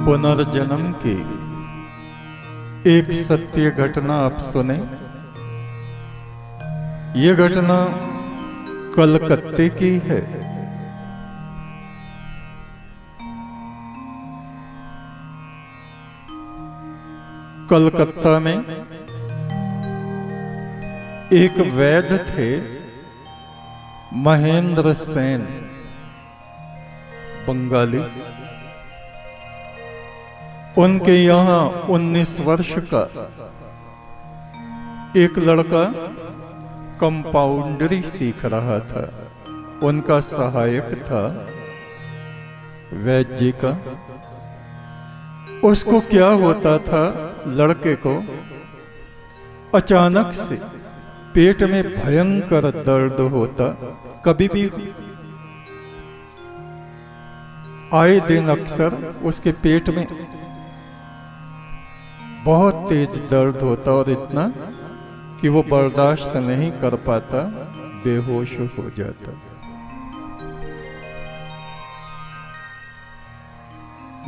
पुनर्जन्म की एक सत्य घटना आप सुने। ये घटना कलकत्ते की है। कलकत्ता में एक वैद्य थे, महेंद्र सेन, बंगाली। उनके यहाँ 19 वर्ष का एक लड़का कंपाउंडरी सीख रहा था। उनका सहायक था वैद्य जी का। उसको क्या होता था, लड़के को अचानक से पेट में भयंकर दर्द होता। कभी भी आए दिन अक्सर उसके पेट में बहुत तेज दर्द होता और इतना कि वो बर्दाश्त नहीं कर पाता, बेहोश हो जाता।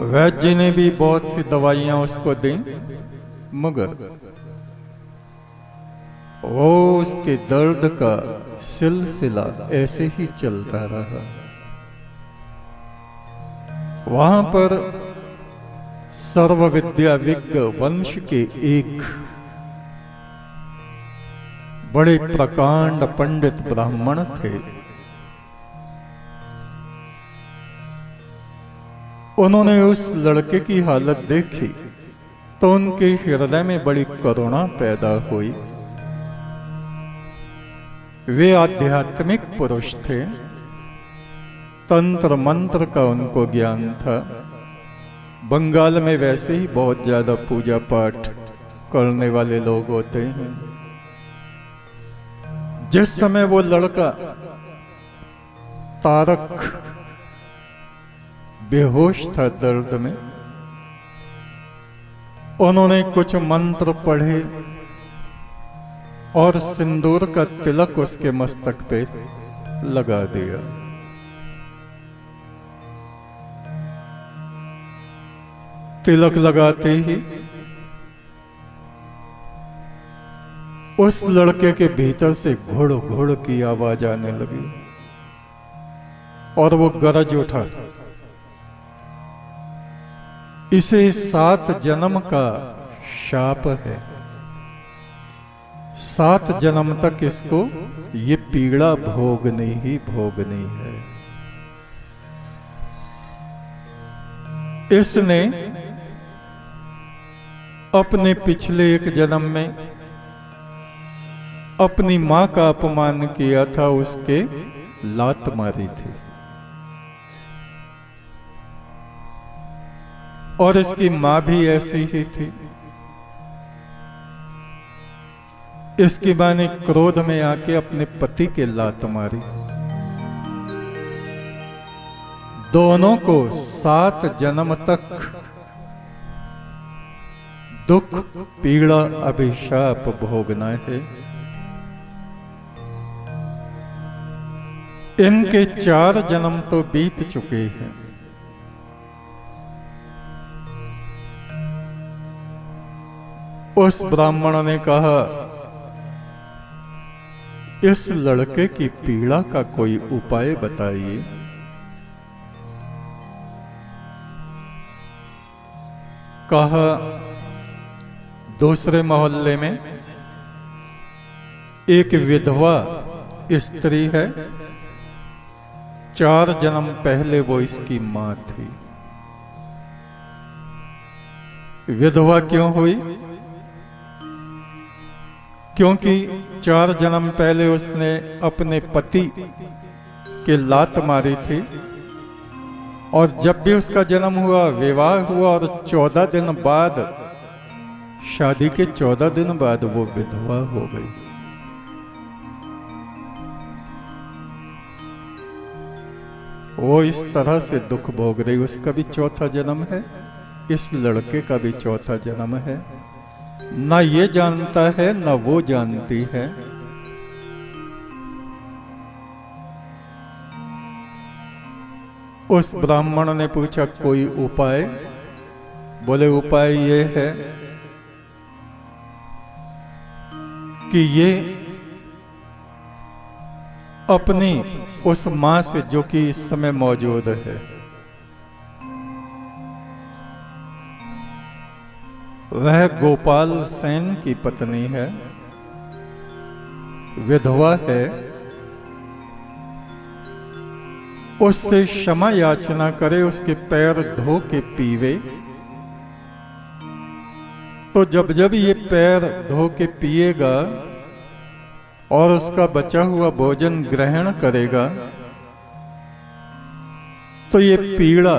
वैद्य जी ने भी बहुत सी दवाइयां उसको दी, मगर वो उसके दर्द का सिलसिला ऐसे ही चलता रहा। वहां पर सर्व विद्या विज्ञ वंश के एक बड़े प्रकांड पंडित ब्राह्मण थे। उन्होंने उस लड़के की हालत देखी तो उनके हृदय में बड़ी करुणा पैदा हुई। वे आध्यात्मिक पुरुष थे, तंत्र मंत्र का उनको ज्ञान था। बंगाल में वैसे ही बहुत ज्यादा पूजा पाठ करने वाले लोग होते हैं। जिस समय वो लड़का तारक बेहोश था दर्द में, उन्होंने कुछ मंत्र पढ़े और सिंदूर का तिलक उसके मस्तक पे लगा दिया। तिलक लगाते ही उस लड़के के भीतर से घुड़ घुड़ की आवाज आने लगी और वो गरज उठा, इसे 7 जन्म का शाप है। 7 जन्म तक इसको ये पीड़ा भोगनी ही भोगनी है। इसने अपने पिछले एक जन्म में अपनी मां का अपमान किया था, उसके लात मारी थी और इसकी मां भी ऐसी ही थी। इसकी मां ने क्रोध में आके अपने पति के लात मारी। दोनों को 7 जन्म तक दुख, पीड़ा, अभिशाप भोगना है। इनके 4 जन्म तो बीत चुके हैं। उस ब्राह्मण ने कहा, इस लड़के की पीड़ा का कोई उपाय बताइए। कहा, दूसरे मोहल्ले में एक विधवा स्त्री है। 4 जन्म पहले वो इसकी मां थी। विधवा क्यों हुई? क्योंकि 4 जन्म पहले उसने अपने पति के लात मारी थी और जब भी उसका जन्म हुआ, विवाह हुआ और 14 दिन बाद, शादी के 14 दिन बाद वो विधवा हो गई। वो इस तरह से दुख भोग रही। उसका भी 4था जन्म है, इस लड़के का भी 4था जन्म है। ना ये जानता है ना वो जानती है। उस ब्राह्मण ने पूछा, कोई उपाय? बोले उपाय ये है कि ये अपनी उस मां से जो कि इस समय मौजूद है, वह गोपाल सेन की पत्नी है, विधवा है, उससे क्षमा याचना करे, उसके पैर धो के पीवे। तो जब जब ये पैर धो के पिएगा और उसका बचा हुआ भोजन ग्रहण करेगा तो ये पीड़ा,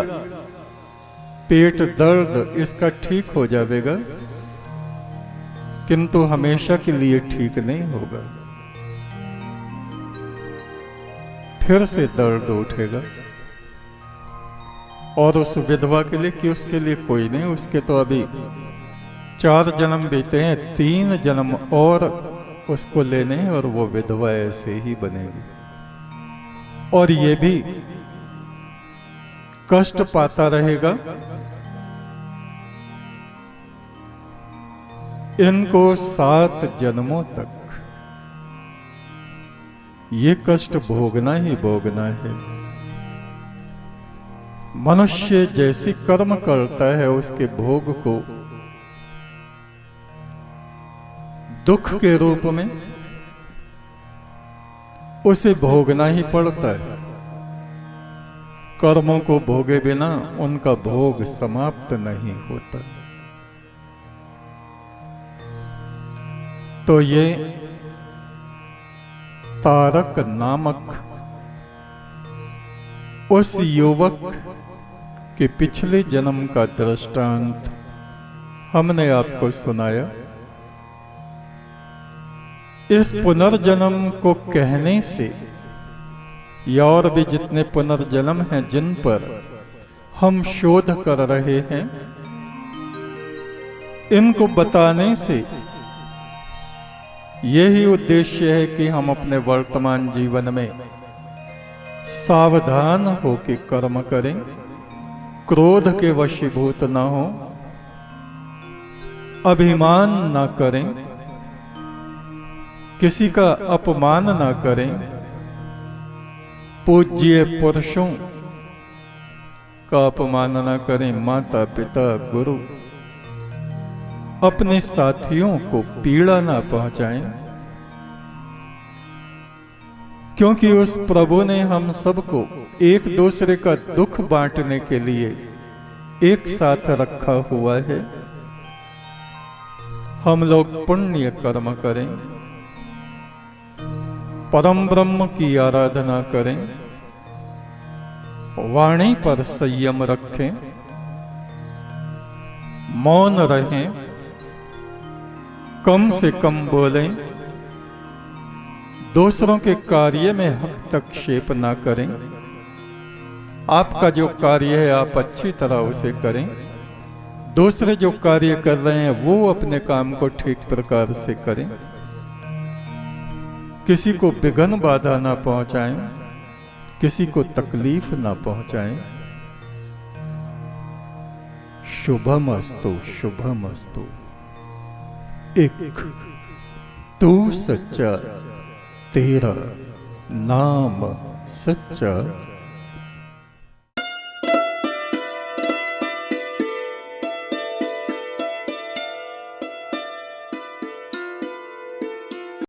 पेट दर्द इसका ठीक हो जाएगा, किंतु हमेशा के लिए ठीक नहीं होगा, फिर से दर्द उठेगा। और उस विधवा के लिए कि उसके लिए कोई नहीं, उसके तो अभी 4 जन्म बीते हैं, 3 जन्म और उसको लेने हैं और वो विधवा ऐसे ही बनेगी। और ये भी कष्ट पाता रहेगा, इनको 7 जन्मों तक ये कष्ट भोगना ही भोगना है। मनुष्य जैसी कर्म करता है उसके भोग को दुख के रूप में उसे भोगना ही पड़ता है। कर्मों को भोगे बिना उनका भोग समाप्त नहीं होता। तो ये तारक नामक उस युवक के पिछले जन्म का दृष्टांत हमने आपको सुनाया। इस पुनर्जन्म को कहने से या और भी जितने पुनर्जन्म हैं जिन पर हम शोध कर रहे हैं, इनको बताने से यही उद्देश्य है कि हम अपने वर्तमान जीवन में सावधान होकर कर्म करें, क्रोध के वशीभूत ना हो, अभिमान ना करें, किसी का अपमान ना करें, पूज्य पुरुषों का अपमान ना करें, माता पिता गुरु, अपने साथियों को पीड़ा ना पहुंचाएं, क्योंकि उस प्रभु ने हम सबको एक दूसरे का दुख बांटने के लिए एक साथ रखा हुआ है। हम लोग पुण्य कर्म करें, परम ब्रह्म की आराधना करें, वाणी पर संयम रखें, मौन रहें, कम से कम बोलें, दूसरों के कार्य में हस्तक्षेप ना करें। आपका जो कार्य है आप अच्छी तरह उसे करें, दूसरे जो कार्य कर रहे हैं वो अपने काम को ठीक प्रकार से करें, किसी को विघ्न बाधा ना पहुंचाएं, किसी को तकलीफ ना पहुंचाएं। शुभमस्तु, शुभमस्तु। एक तू सच्चा, तेरा नाम सच्चा।